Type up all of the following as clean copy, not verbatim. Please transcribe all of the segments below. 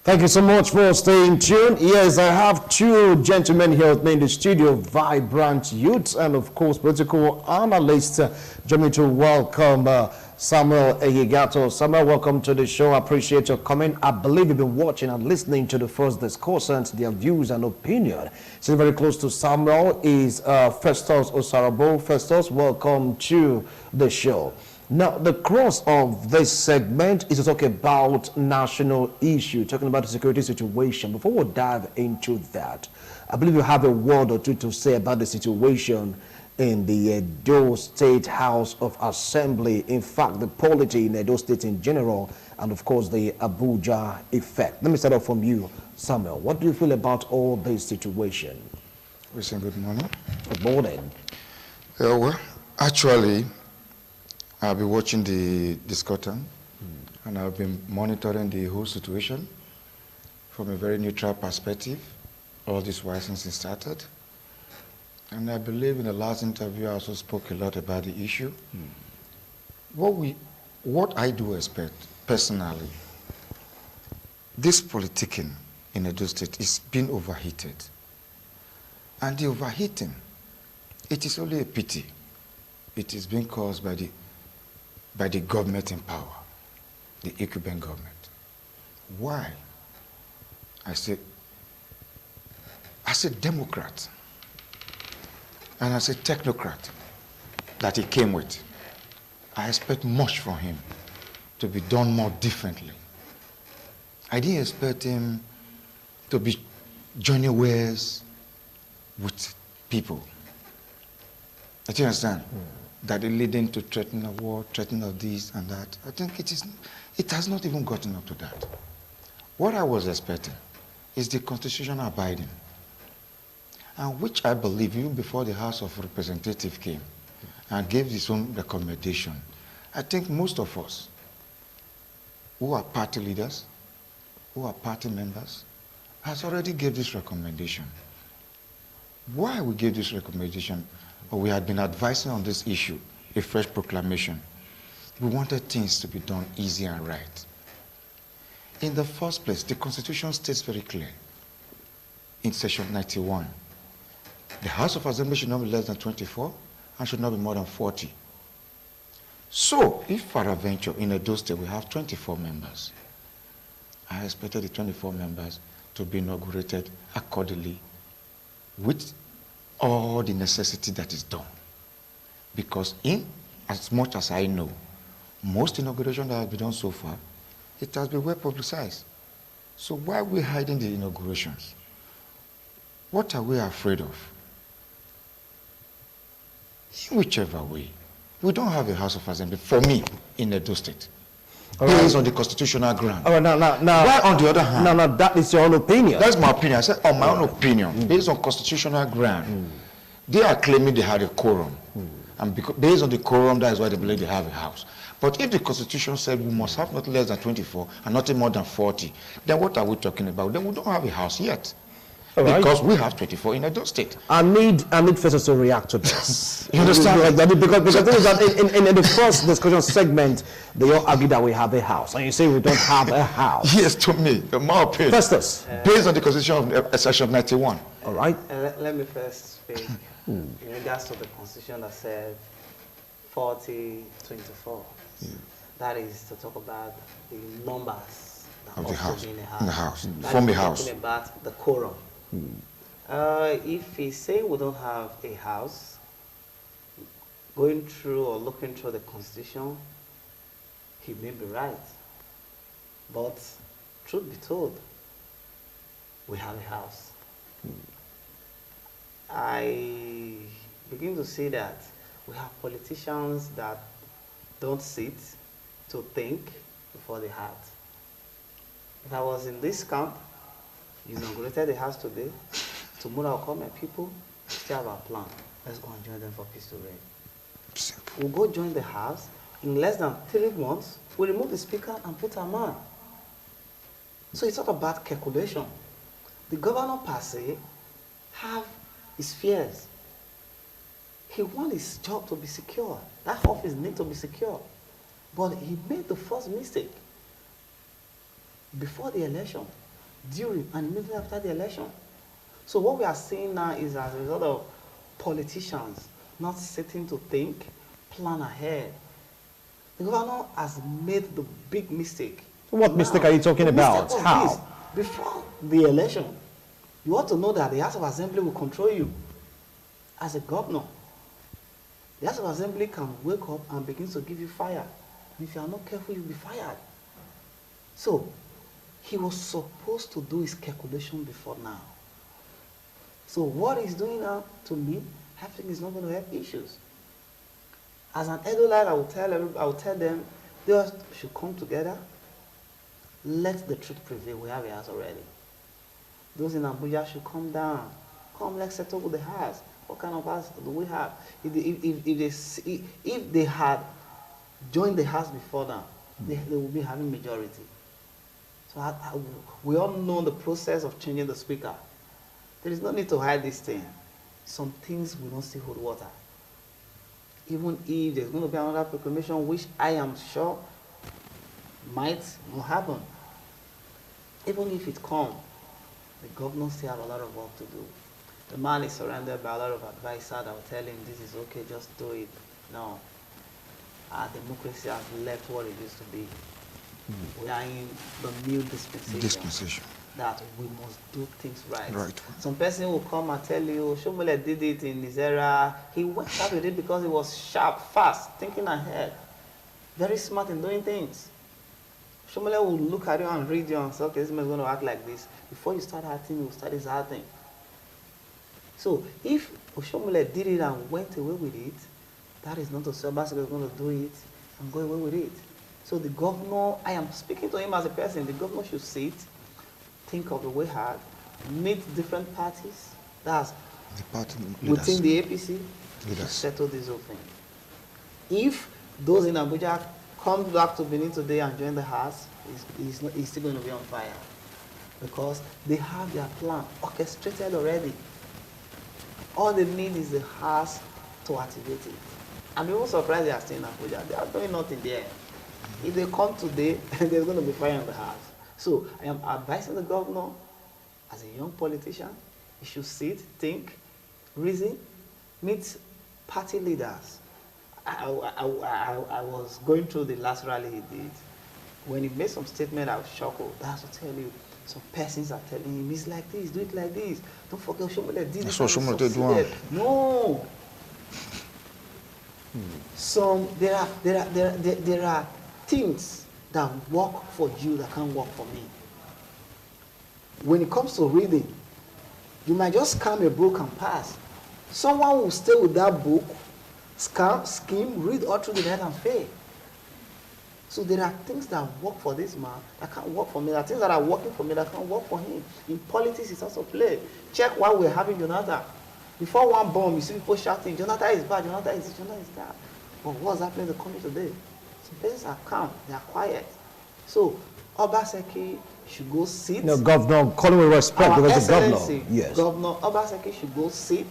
Thank you so much for staying tuned. Yes, I have two gentlemen here with me in the studio, vibrant youths and, of course, political analysts. Join me to welcome Samuel Ehigato. Samuel, welcome to the show. I appreciate your comment. I believe you've been watching and listening to the first discussants, their views and opinion. Sitting very close to Samuel is Festus Osarabo. Festus, welcome to the show. Now, the cross of this segment is to talk about national issue, talking about the security situation. Before we dive into that, I believe you have a word or two to say about the situation in the Edo State House of Assembly. In fact, the polity in Edo State in general, and of course the Abuja effect. Let me start off from you, Samuel. What do you feel about all this situation? Good morning. Good morning. Well, actually, I'll be watching the discussion, and I've been monitoring the whole situation from a very neutral perspective, all this while since it started. And I believe in the last interview I also spoke a lot about the issue. What I do expect, personally, this politicking in Edo State is being overheated. And the overheating, it is only a pity. It is being caused by the government in power, the incumbent government. Why? As a Democrat and as a technocrat that he came with, I expect much from him to be done more differently. I didn't expect him to be joining wares with people. Do you understand? That is leading to threatening of war, threatening of this and that. I think it has not even gotten up to that. What I was expecting is the constitutional abiding, and which I believe even before the House of Representatives came and gave its own recommendation, I think most of us who are party leaders, who are party members, has already gave this recommendation. Why we gave this recommendation? We had been advising on this issue, a fresh proclamation. We wanted things to be done easy and right. In the first place, the Constitution states very clear in section 91, the House of Assembly should not be less than 24 and should not be more than 40. So, if peradventure in Edo State we have 24 members, I expected the 24 members to be inaugurated accordingly with all the necessity that is done. Because in as much as I know, most inauguration that has been done so far, it has been well publicized. So why are we hiding the inaugurations? What are we afraid of? In whichever way, we don't have a House of Assembly, for me, in Edo State. Based on the constitutional ground. All right, now, why on the other hand? Now, that is your own opinion. That's my opinion. I said, on my own opinion, based on constitutional ground, they are claiming they had a quorum. And based on the quorum, that is why they believe they have a house. But if the Constitution said we must have not less than 24 and not more than 40, then what are we talking about? Then we don't have a house yet. Because we have 24 in Edo State. I need first to react to this. You understand? Because the thing is that in the first discussion segment, they all argue that we have a house. And you say we don't have a house. Yes, to me, in my opinion. Festus. Based on the Constitution of Section 91. All right. Let me first speak in regards to the Constitution that said 40-24. Yeah. That is to talk about the numbers that Of the house. in In the house. That From the is house. talking about the quorum. If he say we don't have a house, going through or looking through the Constitution, he may be right. But truth be told, we have a house. I begin to see that we have politicians that don't sit to think before they act. If I was in this camp, you inaugurated the house today, tomorrow I'll call my people, still have our plan. Let's go and join them for peace to reign. Simple. We'll go join the house. In less than 3 months, we'll remove the speaker and put our man. So it's not about calculation. The governor per se have his fears. He wants his job to be secure. That office needs to be secure. But he made the first mistake before the election. during and immediately after the election. So what we are seeing now is as a result of politicians not sitting to think, plan ahead. The governor has made the big mistake. What Now, mistake are you talking the about? mistake was How? this. Before the election, you ought to know that the House of Assembly will control you as a governor. The House of Assembly can wake up and begin to give you fire. And if you are not careful, you'll be fired. So, he was supposed to do his calculation before now. So what he's doing now, to me, I think is not going to help issues. As an Edolite, I will tell them, they should come together. Let the truth prevail. We have a house already. Those in Abuja should come down. Come, let's settle with the house. What kind of house do we have? If they had joined the house before now, they would be having majority. So we all know the process of changing the speaker. There is no need to hide this thing. Some things will not still hold water. Even if there's going to be another proclamation, which I am sure might not happen. Even if it comes, the governor still have a lot of work to do. The man is surrounded by a lot of advisors that will tell him, this is okay, just do it. No. Our democracy has left what it used to be. We are in the new dispensation. That we must do things right. Some person will come and tell you, Shomole did it in his era. He went out with it because he was sharp, fast, thinking ahead. Very smart in doing things. Shomole will look at you and read you and say, okay, this man is going to act like this. Before you start acting, you will start his acting. So if Oshomole did it and went away with it, that is not to say Obaseki is going to do it and go away with it. So the governor, I am speaking to him as a person, the governor should sit, think of the way hard, meet different parties, that's the party within the APC, to settle this whole thing. If those in Abuja come back to Benin today and join the house, he's still going to be on fire. Because they have their plan orchestrated already. All they need is the house to activate it. I'm even surprised they are staying in Abuja. They are doing nothing there. If they come today, there's going to be fire in the house. So I am advising the governor, as a young politician, he should sit, think, reason, meet party leaders. I was going through the last rally he did. When he made some statement, I was shocked. That's to tell you, some persons are telling him, it's like this, do it like this. Don't forget, Shomole did it. That's what Shomole did. No. There are things that work for you that can't work for me. When it comes to reading, you might just scan a book and pass. Someone will stay with that book, skim, read all through the night and fail. So there are things that work for this man that can't work for me. There are things that are working for me that can't work for him. In politics, it's also play. Check why we're having Jonathan. Before one bomb, you see people shouting, Jonathan is bad, Jonathan is this, Jonathan is that. But what's happening in the country today? Some persons are calm, they are quiet. So Obaseki should go sit. No, Governor, calling with respect because the governor. Yes. Governor Obaseki should go sit,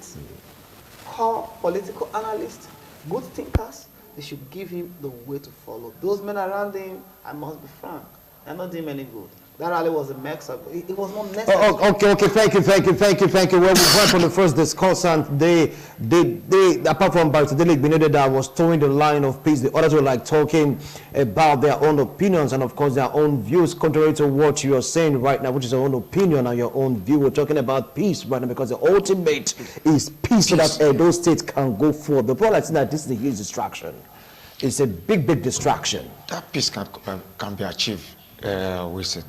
call political analysts, good thinkers. They should give him the way to follow. Those men around him, I must be frank, they're not doing him any good. That rally was a mix-up. It was not necessary. Okay. Thank you. Well, we went on the first discussant. They apart from Barrister Dele Benede that was towing the line of peace, the others were like talking about their own opinions and of course their own views, contrary to what you are saying right now, which is your own opinion and your own view. We're talking about peace right now because the ultimate is peace so that those states can go forward. The problem is that this is a huge distraction. It's a big distraction. That peace can be achieved. Wilson,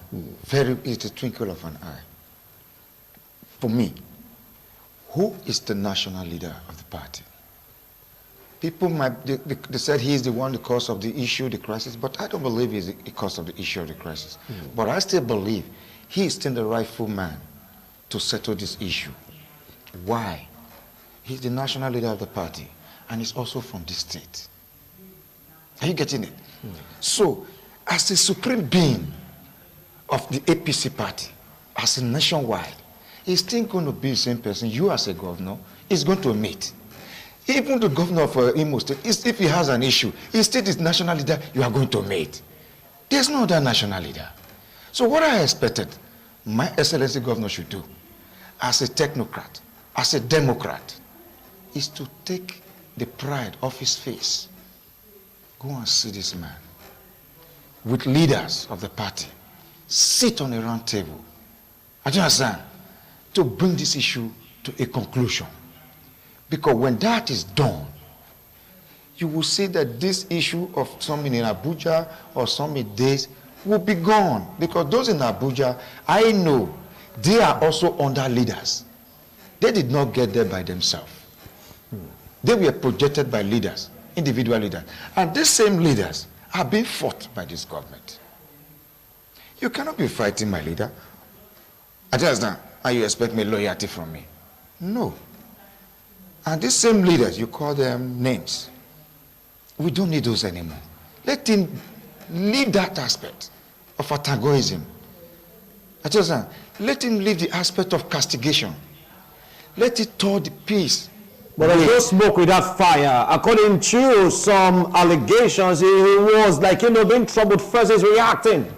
it's a twinkle of an eye. For me, who is the national leader of the party? People they said he is the one, the cause of the issue, the crisis, but I don't believe he's the cause of the issue of the crisis. But I still believe he is still the rightful man to settle this issue. Why? He's the national leader of the party, and he's also from this state. Are you getting it? So, as the supreme being of the APC party, as a nationwide, he's still going to be the same person. You as a governor is going to meet. Even the governor of Imo State, if he has an issue, he still is national leader, you are going to meet. There's no other national leader. So what I expected my Excellency Governor should do as a technocrat, as a Democrat, is to take the pride off his face. Go and see this man with leaders of the party. Sit on a round table. I do understand, to bring this issue to a conclusion. Because when that is done, you will see that this issue of some in Abuja or some in days will be gone. Because those in Abuja, I know, they are also under leaders. They did not get there by themselves. They were projected by leaders, individual leaders. And these same leaders are being fought by this government. You cannot be fighting my leader. I just understand. And you expect me loyalty from me? No. And these same leaders, you call them names. We don't need those anymore. Let him leave that aspect of antagonism. I just understand. Let him leave the aspect of castigation. Let it thaw the peace. But there's no smoke without fire. According to some allegations, he was like, being troubled first. He's reacting.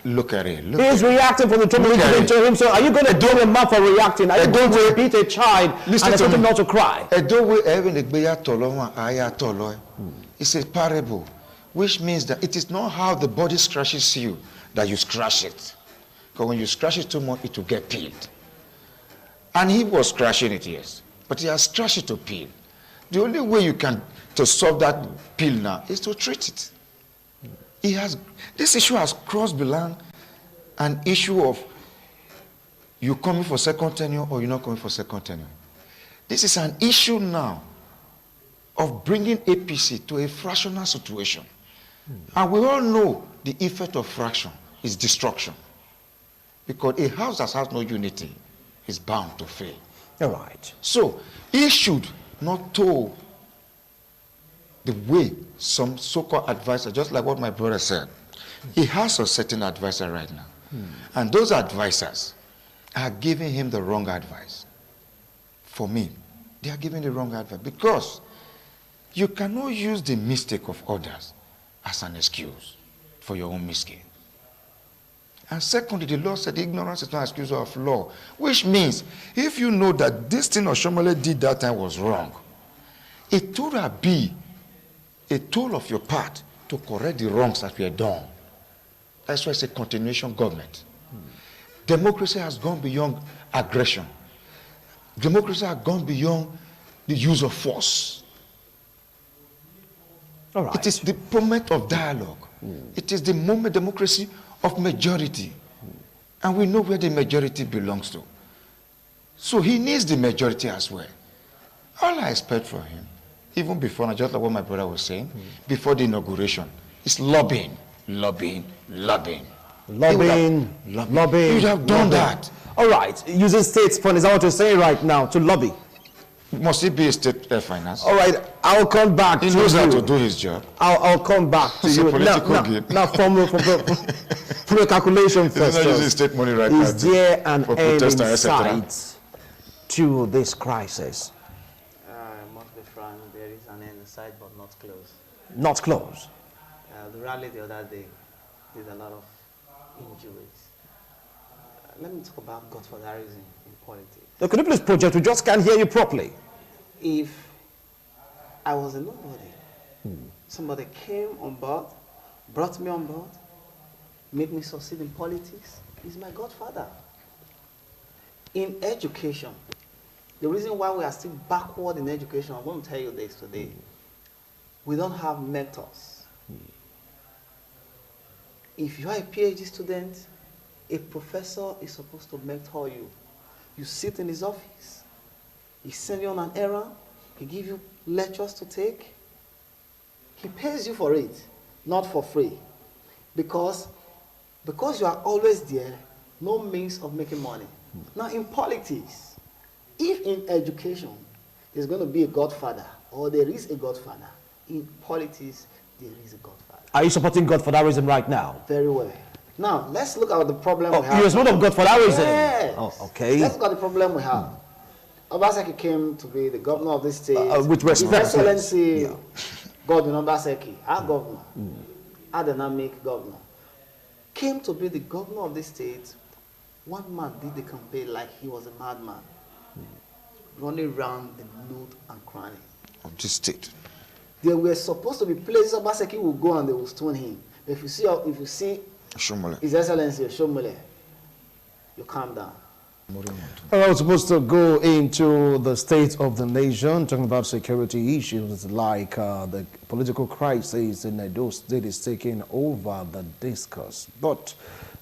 Look at it. He's reacting from the trouble to him. So are you going to do him up for reacting? Are you going to beat a child and expect him not to cry? It's a parable, which means that it is not how the body scratches you that you scratch it. Because when you scratch it too much, it will get peeled. And he was scratching it, yes. But he has scratched it to peel. The only way you can to solve that peel now is to treat it. This issue has crossed beyond an issue of you coming for second tenure or you're not coming for second tenure. This is an issue now of bringing APC to a fractional situation. And we all know the effect of fraction is destruction. Because a house that has no unity is bound to fail. All right. So he should not toll the way some so-called advisor, just like what my brother said. He has a certain advisor right now. And those advisors are giving him the wrong advice. For me, they are giving the wrong advice. Because you cannot use the mistake of others as an excuse for your own mistake. And secondly, the law said ignorance is not an excuse of law. Which means, if you know that this thing Oshomole did that time was wrong, it would be a toll of your part to correct the wrongs that were done. That's why it's a continuation government. Democracy has gone beyond aggression. Democracy has gone beyond the use of force. All right. It is the moment of dialogue. It is the moment democracy of majority. And we know where the majority belongs to. So he needs the majority as well. All I expect from him, even before, just like what my brother was saying, before the inauguration, is lobbying. He would have done that. All right. Using state funds, is that what you're saying right now, to lobby? Must it be a state finance? All right. I'll come back to you. He knows how to do his job. I'll come back to It's you. a political game. Now from a calculation first. He's not using state money right now. Is there an for end in protest, etc. sight to this crisis? I must be frank, there is an end in sight, but not close. Not close. The rally the other day did a lot of injuries. Let me talk about godfatherism in politics. Could you please project? We just can't hear you properly. If I was a nobody, somebody came on board, brought me on board, made me succeed in politics, he's my godfather. In education, the reason why we are still backward in education, I want to tell you this today. We don't have mentors. If you are a PhD student, a professor is supposed to mentor you. You sit in his office, he sends you on an errand, he gives you lectures to take. He pays you for it, not for free. Because you are always there, no means of making money. Now in politics, if in education there's going to be a godfather, or there is a godfather, in politics there is a godfather. Are you supporting godfatherism right now? Very well. Now, let's look at the problem we have. You're supporting godfatherism? Yes. Oh, okay. Let's look at the problem we have. Obaseki came to be the governor of this state. With respect. His Excellency Godwin Obaseki, our governor, our dynamic governor, came to be the governor of this state One man did the campaign like he was a madman, running around the nook and cranny of this state. There were supposed to be places Obaseki will go and they will stone him. If you see Shomole. His Excellency Shomole, you calm down. I was supposed to go into the state of the nation, talking about security issues like the political crisis in Edo State is taking over the discourse. But,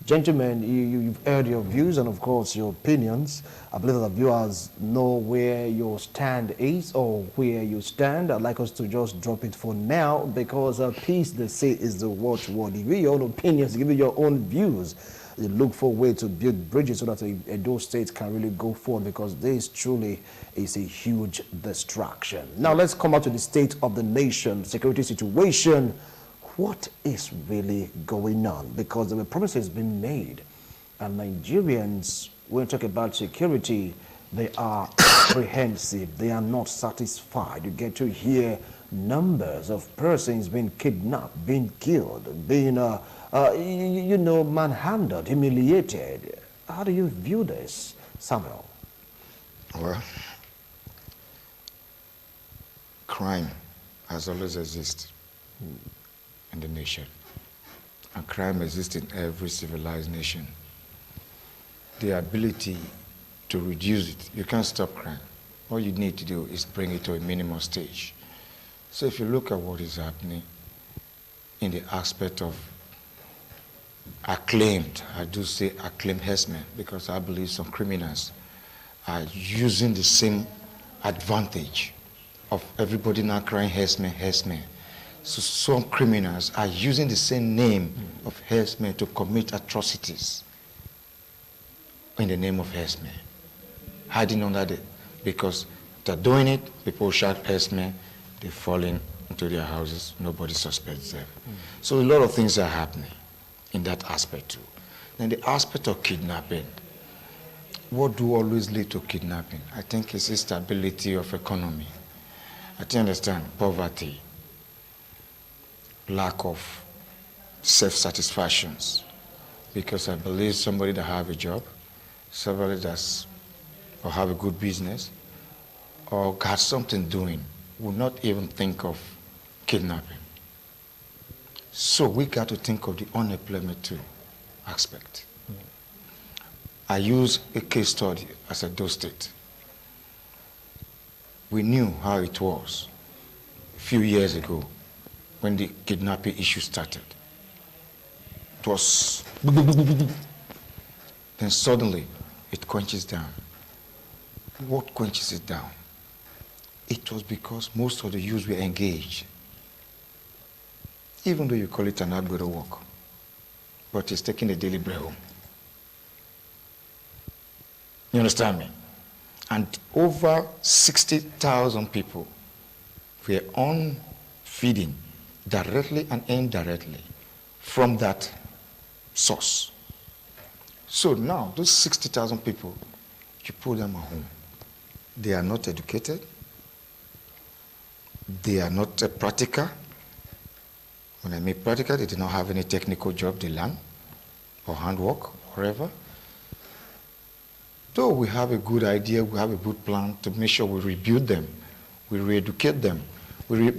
gentlemen, you've heard your views and, of course, your opinions. I believe that the viewers know where your stand is or where you stand. I'd like us to just drop it for now because peace, they say, is the watchword. Give your own opinions, give your own views. You look for a way to build bridges so that Edo State can really go forward because this truly is a huge distraction. Now let's come out to the state of the nation, security situation. What is really going on? Because there were promises being made and Nigerians, when we talk about security, they are apprehensive, they are not satisfied. You get to hear numbers of persons being kidnapped, being killed, being manhandled, humiliated. How do you view this, Samuel? Well, crime has always existed in the nation. And crime exists in every civilized nation. The ability to reduce it, you can't stop crime. All you need to do is bring it to a minimum stage. So if you look at what is happening in the aspect of acclaimed, I do say acclaimed herdsmen, because I believe some criminals are using the same advantage of everybody now crying herdsmen, herdsmen. So some criminals are using the same name of herdsmen to commit atrocities in the name of herdsmen, hiding under it, because they're doing it, people shout herdsmen, they fall into their houses, nobody suspects them. So a lot of things are happening in that aspect too. Then the aspect of kidnapping, what do always lead to kidnapping? I think it's instability of economy. I think understand poverty, lack of self-satisfactions, because I believe somebody that have a job, somebody that's or have a good business, or got something doing, will not even think of kidnapping. So we got to think of the unemployment too aspect. I use a case study as a Edo State. We knew how it was a few years ago when the kidnapping issue started. It was, then suddenly it quenches down. What quenches it down? It was because most of the youths were engaged. Even though you call it an agbero work, but it's taking a daily bread home. You understand me? And over 60,000 people were on feeding directly and indirectly from that source. So now, those 60,000 people, you put them at home. They are not educated. They are not practical. When I mean practical, they do not have any technical job they learn, or handwork, whatever. Though we have a good idea, we have a good plan to make sure we rebuild them, we re-educate them, we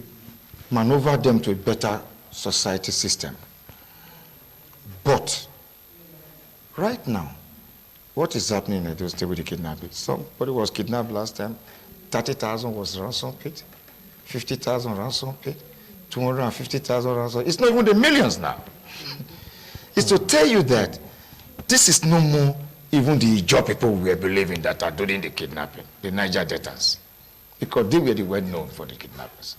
maneuver them to a better society system. But right now, what is happening in Edo State with the kidnapping? Somebody was kidnapped last time, 30,000 was ransom paid, 50,000 ransom paid, 250,000 ransom. It's not even the millions now. It's to tell you that this is no more even the job people we were believing that are doing the kidnapping, the Niger debtors, because they were the well known for the kidnappers.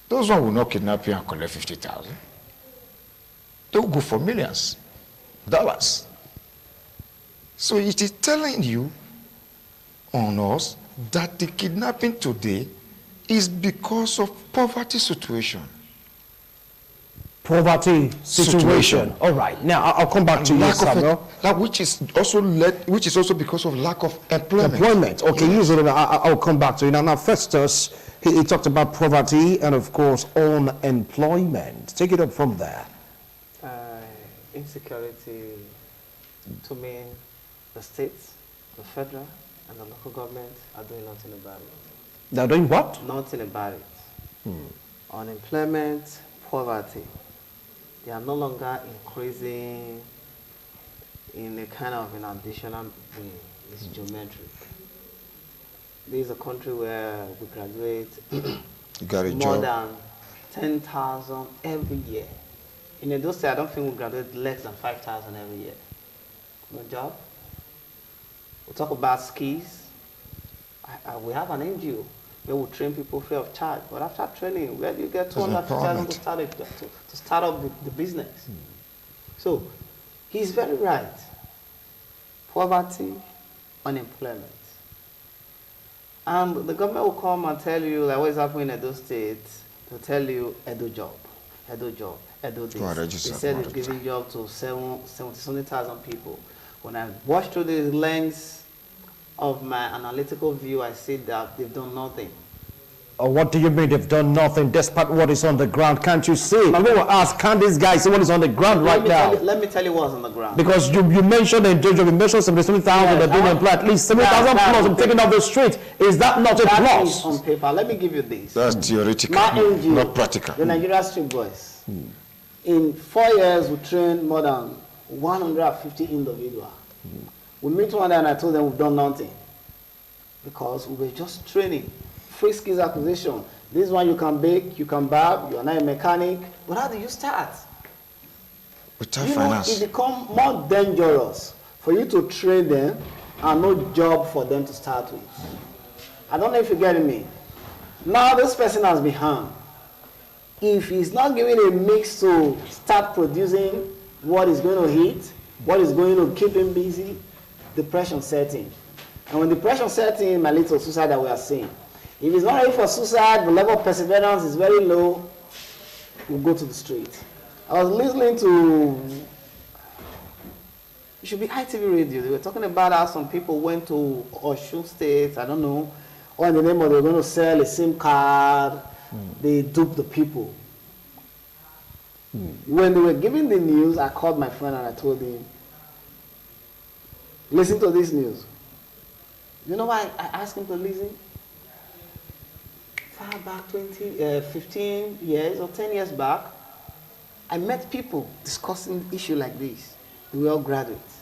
Those ones will not kidnap you and collect 50,000. They will go for millions of dollars. So it is telling you on us that the kidnapping today is because of poverty situation. Poverty situation. All right. Now I'll come back to you, Samuel. Which is also because of lack of employment. Employment. Okay, yes. I'll come back to you. Now Festus, he talked about poverty and of course unemployment. Take it up from there. Insecurity, to me, the states, the federal, and the local government are doing nothing about it. They're doing what? Nothing about it. Unemployment, poverty, they are no longer increasing in a kind of an additional way. It's geometric. This is a country where we graduate You got a more job. than 10,000 every year. In Edo State, I don't think we graduate less than 5,000 every year. No job. We talk about skills. We have an NGO where we train people free of charge. But after training, where do you get 250,000 to start up the business? So, he's very right. Poverty, unemployment. And the government will come and tell you, like what is happening in Edo State, they'll tell you Edo job, Edo job, Edo this. They said it's giving job to 70,000 people. When I watch through the lens of my analytical view, I see that they've done nothing. What do you mean they've done nothing despite what is on the ground? Can't you see? I'm going to ask, can't these guys see what is on the ground right now? Let me tell you what's on the ground. Because you mentioned in Georgia, you mentioned 70,000 they're being employed, at least 70,000 plus and taken off the street. Is that not a That plus? is on paper. Let me give you this. That's theoretical, My NGO, not practical. the Nigeria Street Boys, in 4 years we trained more than 150 individuals. We meet one day and I told them we've done nothing because we were just training. Free skills acquisition. This one you can bake, you can barb, you are not a mechanic. But how do you start? Without You know, finance. it becomes more dangerous for you to train them and no job for them to start with. I don't know if you're getting me. Now this person has been harmed. If he's not given a mix to start producing what is going to hit, what is going to keep him busy, depression sets in. And when depression sets in, my little suicide that we are seeing. If he's not ready for suicide, the level of perseverance is very low, we'll go to the street. I was listening to, it should be ITV radio. They were talking about how some people went to Osun State, I don't know, or in the name of they were going to sell a SIM card. They duped the people. When they were giving the news, I called my friend and I told him, listen to this news. You know why I asked him to listen? Far back 15 years or 10 years back, I met people discussing issue like this. We were all graduates.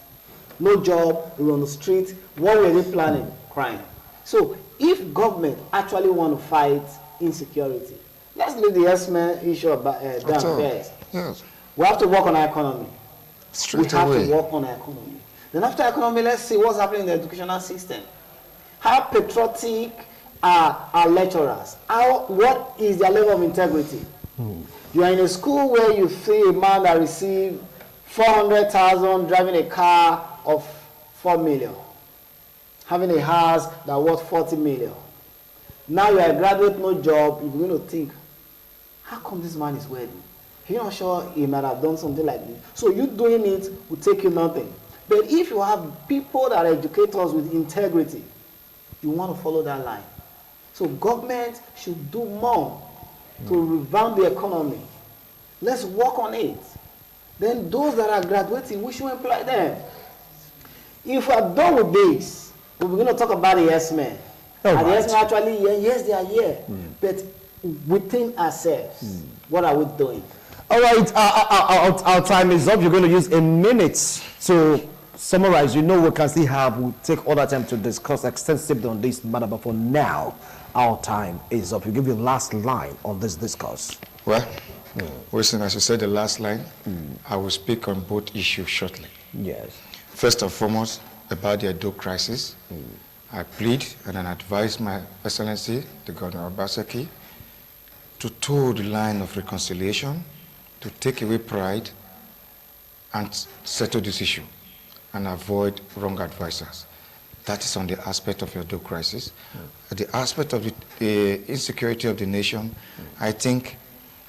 No job, we were on the street. What were they planning? Crime. So if government actually want to fight insecurity, let's leave the S-men issue down first. Yes. We have to work on our economy. Straight we have away. to work on our economy. Then after economy, let's see what's happening in the educational system. How patriotic are our lecturers? What is their level of integrity? You are in a school where you see a man that received 400,000 driving a car of 4 million, having a house that worth 40 million. Now you are a graduate, no job, you're going to think, how come this man is wealthy? You're not sure he might have done something like this. So you doing it will take you nothing. But if you have people that educate us with integrity, you want to follow that line. So government should do more to revamp the economy. Let's work on it. Then those that are graduating, we should employ them. If we are done with this, we're going to talk about the yes-men. And the yes-men actually, yes, they are here. But within ourselves, what are we doing? All right, our time is up. You're going to use a minute to summarize. You know we can still we'll take all that time to discuss extensively on this matter, but for now, our time is up. You give your last line on this discourse. Well, Wilson, as you said, the last line, I will speak on both issues shortly. Yes. First and foremost, about the Edo crisis. I plead and I advise my Excellency, the Governor Obaseki, to toe the line of reconciliation, to take away pride and settle this issue and avoid wrong advisors. That is on the aspect of the Edo crisis. The aspect of the insecurity of the nation, I think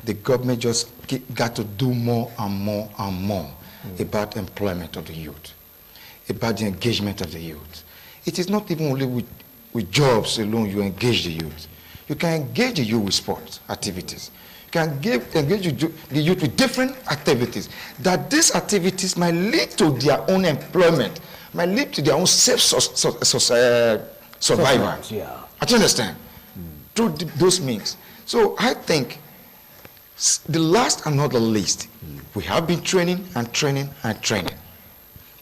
the government just got to do more and more and more about employment of the youth, about the engagement of the youth. It is not even only with jobs alone you engage the youth. You can engage the youth with sports activities. can engage the youth with different activities, that these activities might lead to their own employment, might lead to their own survival. Yeah. I do understand? Through those means. So I think the last and not the least, we have been training and training and training.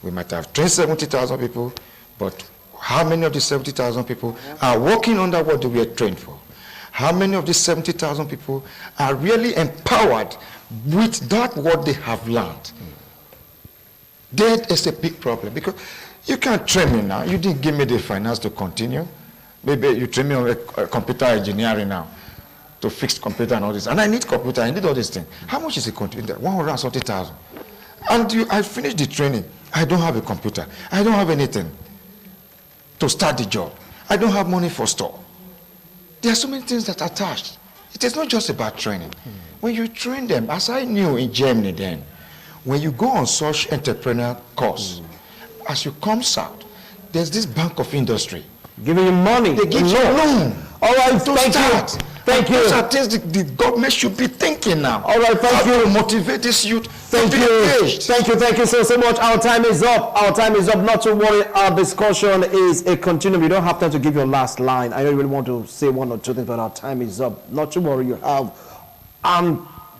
We might have trained 70,000 people, but how many of the 70,000 people are working under what they were trained for? How many of these 70,000 people are really empowered with that what they have learned? That is a big problem, because you can't train me now. You didn't give me the finance to continue. Maybe you train me on a computer engineering now to fix computer and all this. And I need computer, I need all these things. How much is a computer? 170,000. And I finished the training. I don't have a computer. I don't have anything to start the job. I don't have money for store. There are so many things that are attached. It is not just about training. When you train them, as I knew in Germany then, when you go on such entrepreneurial course, as you come south, there's this bank of industry. Giving you money. They give you a loan. All right, to thank start. you. Thank you. Those are things the government should be thinking now. All right, thank you. To motivate this youth. Thank you. Thank you so much. Our time is up. Our time is up. Not to worry, our discussion is a continuum. You don't have time to give your last line. I know you really want to say one or two things, but our time is up. Not to worry, you have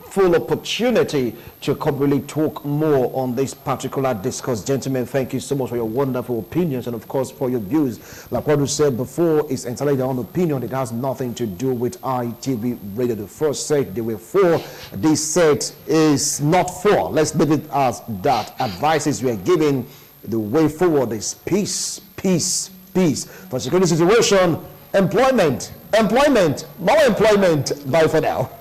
full opportunity to come really talk more on this particular discourse. Gentlemen, thank you so much for your wonderful opinions and of course for your views. Like what we said before, it's entirely their own opinion. It has nothing to do with ITV Radio. The first set they were for, this set is not for. Let's leave it as that. Advices we are giving, the way forward is peace, peace, peace. For security situation, employment, more employment. Bye for now.